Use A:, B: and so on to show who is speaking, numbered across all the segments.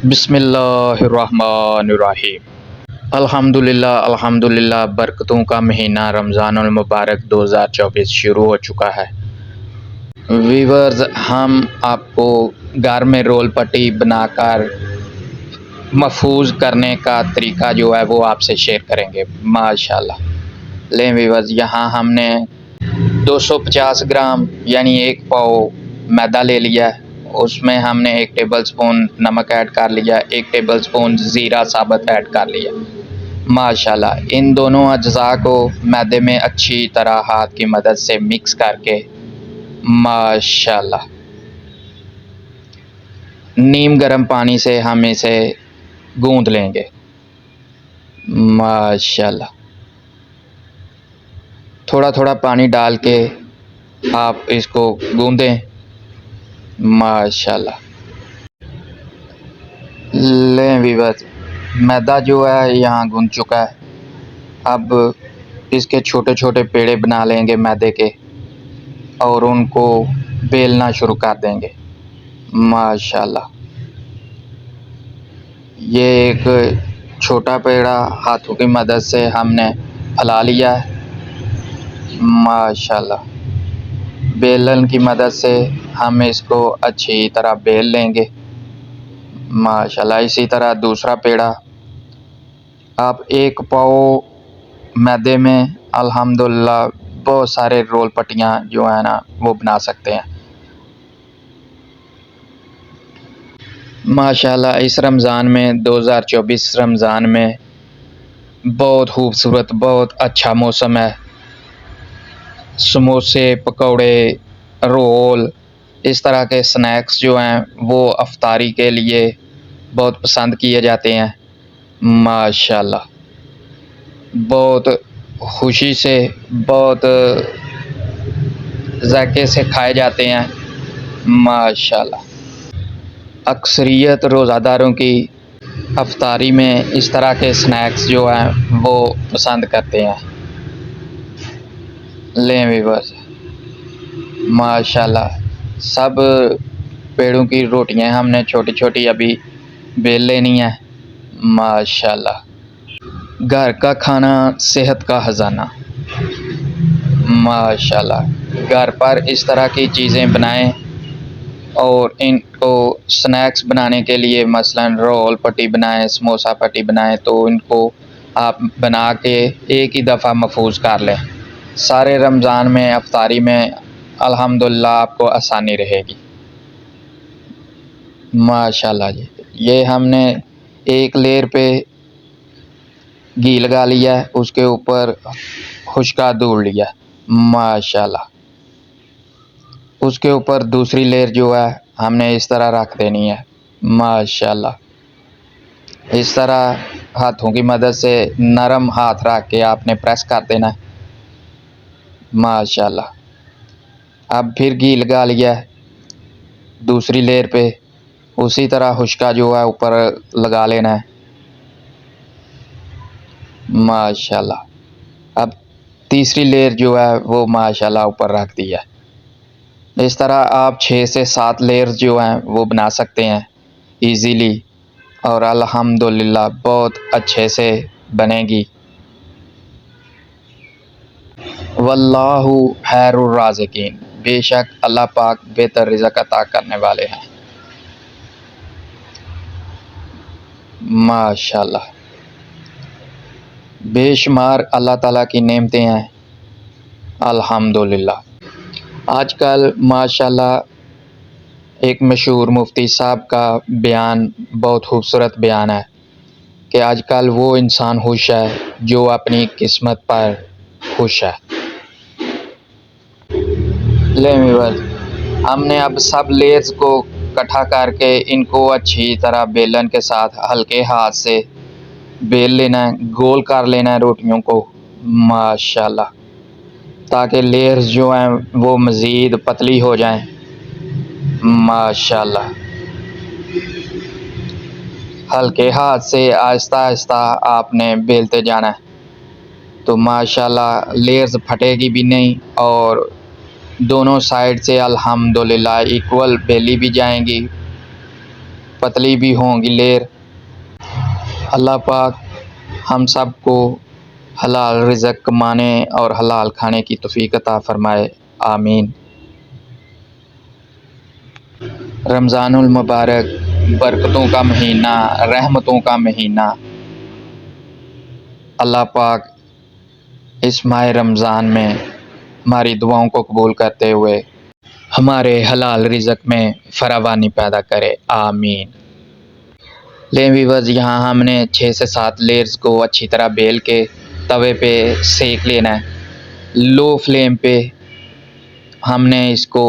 A: बिस्मिल्लाहिर्रहमानिर्रहीम। अल्हम्दुलिल्लाह अल्हम्दुलिल्लाह, बरकतों का महीना रमज़ानुल मुबारक 2024 शुरू हो चुका है। वीवर्स, हम आपको घर में रोल पट्टी बनाकर महफूज करने का तरीका जो है वो आपसे शेयर करेंगे माशाल्लाह। लें वीवर्स, यहाँ हमने 250 ग्राम यानी 1 पाव मैदा ले लिया है। उसमें हमने 1 टेबल स्पून नमक ऐड कर लिया, 1 टेबल स्पून ज़ीरा साबुत ऐड कर लिया माशाल्लाह। इन दोनों अज्जा को मैदे में अच्छी तरह हाथ की मदद से मिक्स करके माशाल्लाह नीम गर्म पानी से हम इसे गूंद लेंगे माशाल्लाह। थोड़ा थोड़ा पानी डाल के आप इसको गूंदें माशाल्लाह। लें वीवर्स, मैदा जो है यहाँ गूंद चुका है। अब इसके छोटे छोटे पेड़े बना लेंगे मैदे के और उनको बेलना शुरू कर देंगे माशाल्लाह। ये एक छोटा पेड़ा हाथों की मदद से हमने फैला लिया है माशाल्लाह। बेलन की मदद से हम इसको अच्छी तरह बेल लेंगे माशाल्लाह। इसी तरह दूसरा पेड़ा। आप 1 पाव मैदे में अल्हम्दुलिल्लाह बहुत सारे रोल पट्टियाँ जो है ना वो बना सकते हैं माशाल्लाह। इस रमज़ान में 2024 रमज़ान में बहुत खूबसूरत, बहुत अच्छा मौसम है। समोसे, पकौड़े, रोल, इस तरह के स्नैक्स जो हैं वो अफ्तारी के लिए बहुत पसंद किए जाते हैं माशाल्लाह। बहुत खुशी से, बहुत ज़ायके से खाए जाते हैं माशाल्लाह। अक्सरियत रोज़ादारों की अफ्तारी में इस तरह के स्नैक्स जो हैं वो पसंद करते हैं। लें वीवर्स, माशाल्लाह सब पेड़ों की रोटियां हमने छोटी छोटी अभी बेल लेनी है माशाल्लाह। घर का खाना सेहत का ख़जाना माशाल्लाह। घर पर इस तरह की चीज़ें बनाएं और इनको स्नैक्स बनाने के लिए मसलन रोल पट्टी बनाएं, समोसा पट्टी बनाएं, तो इनको आप बना के एक ही दफ़ा महफूज कर लें। सारे रमज़ान में अफ्तारी में अल्हम्दुलिल्लाह आपको आसानी रहेगी माशाल्लाह जी। ये हमने एक लेयर पे घी लगा लिया है, उसके ऊपर खुश्का दूध लिया माशाल्लाह। उसके ऊपर दूसरी लेयर जो है हमने इस तरह रख देनी है माशाल्लाह। इस तरह हाथों की मदद से नरम हाथ रख के आपने प्रेस कर देना माशाल्लाह। अब फिर घी लगा लिया है दूसरी लेयर पे, उसी तरह खुश्का जो है ऊपर लगा लेना है माशाल्लाह। अब तीसरी लेयर जो है वो माशाल्लाह ऊपर रख दिया। इस तरह आप 6 से 7 लेयर्स जो हैं वो बना सकते हैं इजीली और अल्हम्दुलिल्लाह बहुत अच्छे से बनेगी। वल्लाहु खैरुर राज़िकीन, बेशक अल्लाह पाक बेहतर रिज़्क़ अता करने वाले हैं माशाल्लाह। बेशुमार अल्लाह ताला की नेमतें हैं अल्हम्दुलिल्लाह। आजकल माशाल्लाह एक मशहूर मुफ्ती साहब का बयान बहुत खूबसूरत बयान है कि आजकल वो इंसान खुश है जो अपनी किस्मत पर खुश है। लें व्यूअर्स, हमने अब सब लेयर्स को इकट्ठा करके इनको अच्छी तरह बेलन के साथ हल्के हाथ से बेल लेना है, गोल कर लेना है रोटियों को माशाल्लाह, ताकि लेयर्स जो हैं वो मज़ीद पतली हो जाएं माशाल्लाह। हल्के हाथ से आहिस्ता आहिस्ता आपने बेलते जाना है तो माशाल्लाह लेयर्स फटेगी भी नहीं और दोनों साइड से अल्हम्दुलिल्लाह इक्वल बेली भी जाएंगी पतली भी होंगी लेर। अल्लाह पाक हम सबको हलाल रिज़्क़ कमाने और हलाल खाने की तौफ़ीक अता फ़रमाए। आमीन। रमज़ानुल मुबारक बरकतों का महीना, रहमतों का महीना। अल्लाह पाक इस माह रमज़ान में हमारी दुआओं को कबूल करते हुए हमारे हलाल रिज़्क़ में फरावानी पैदा करे। आमीन। लें व्यूअर्स, यहाँ हमने 6 से 7 लेयर्स को अच्छी तरह बेल के तवे पे सेक लेना है। लो फ्लेम पे हमने इसको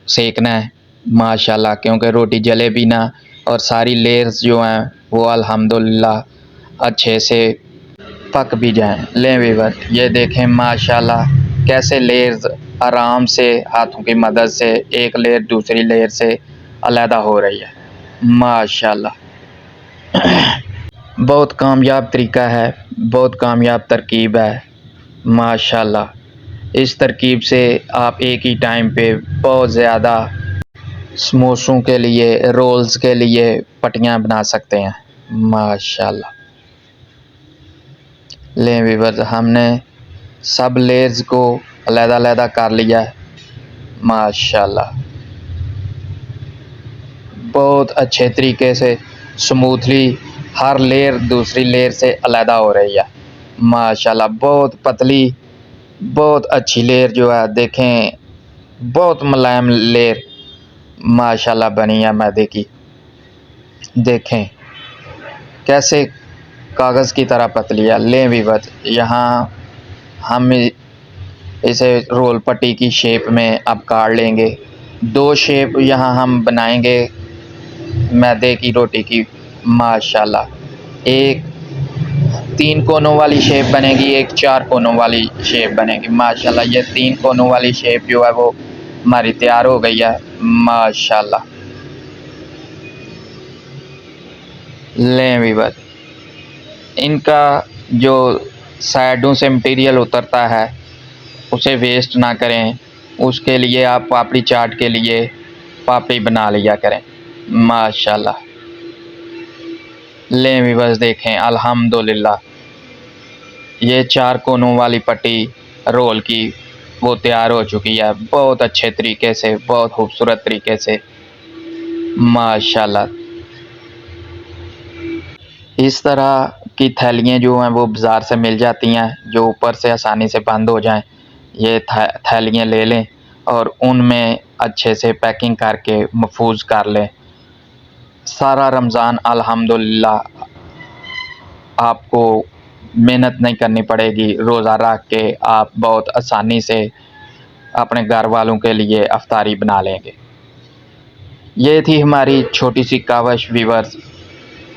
A: सेकना है माशाल्लाह, क्योंकि रोटी जले भी ना और सारी लेयर्स जो हैं वो अल्हम्दुलिल्लाह अच्छे से पक भी जाएं। लें व्यूअर्स, ये देखें माशाल्लाह कैसे लेयर्स आराम से हाथों की मदद से एक लेयर दूसरी लेयर से अलहदा हो रही है माशाल्लाह। बहुत कामयाब तरीका है, बहुत कामयाब तरकीब है माशाल्लाह। इस तरकीब से आप एक ही टाइम पे बहुत ज़्यादा समोसों के लिए, रोल्स के लिए पट्टियाँ बना सकते हैं माशाल्लाह। लें व्यूअर्स, हमने सब लेयर्स को अलहदा-अलहदा कर लिया है माशाल्लाह। बहुत अच्छे तरीके से स्मूथली हर लेयर दूसरी लेयर से अलहदा हो रही है माशाल्लाह। बहुत पतली, बहुत अच्छी लेयर जो है देखें, बहुत मुलायम लेयर माशाल्लाह बनी है मैदे की। देखें कैसे कागज़ की तरह पतली है। लें व्यूअर्स, यहाँ हम इसे रोल पट्टी की शेप में अब काट लेंगे। 2 शेप यहाँ हम बनाएंगे मैदे की रोटी की माशाल्लाह। एक 3 कोनों वाली शेप बनेगी, एक 4 कोनों वाली शेप बनेगी माशाल्लाह। ये 3 कोनों वाली शेप जो है वो हमारी तैयार हो गई है माशाल्लाह। लें व्यूअर्स, इनका जो साइडों से मटेरियल उतरता है उसे वेस्ट ना करें। उसके लिए आप पापड़ी चाट के लिए पापड़ी बना लिया करें माशाल्लाह। लें व्यूअर्स, देखें अल्हम्दुलिल्लाह ये 4 कोनों वाली पट्टी रोल की वो तैयार हो चुकी है बहुत अच्छे तरीके से, बहुत खूबसूरत तरीके से माशाल्लाह। इस तरह की थैलियाँ जो हैं वो बाज़ार से मिल जाती हैं, जो ऊपर से आसानी से बंद हो जाएं। ये थैलियाँ ले लें और उनमें अच्छे से पैकिंग करके महफूज कर लें। सारा रमज़ान अल्हम्दुलिल्लाह आपको मेहनत नहीं करनी पड़ेगी। रोज़ा रख के आप बहुत आसानी से अपने घर वालों के लिए अफ्तारी बना लेंगे। ये थी हमारी छोटी सी काविश व्यूअर्स।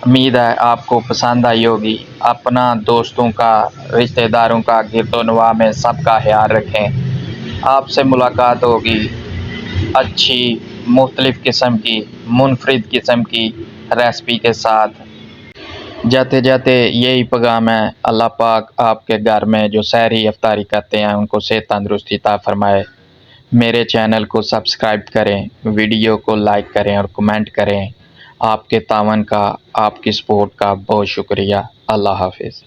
A: उम्मीद है आपको पसंद आई होगी। अपना, दोस्तों का, रिश्तेदारों का गिरदोनवा में सबका ख्याल रखें। आपसे मुलाकात होगी अच्छी मुख्तलिफ़ किस्म की, मुनफरिद किस्म की रेसिपी के साथ। जाते जाते यही पैगाम है, अल्लाह पाक आपके घर में जो सहरी अफ्तारी करते हैं उनको सेहत तंदुरुस्ती अता फ़रमाए। मेरे चैनल को सब्सक्राइब करें, वीडियो को लाइक करें और कमेंट करें। आपके तावन का, आपकी सपोर्ट का बहुत शुक्रिया। अल्लाह हाफ़िज़।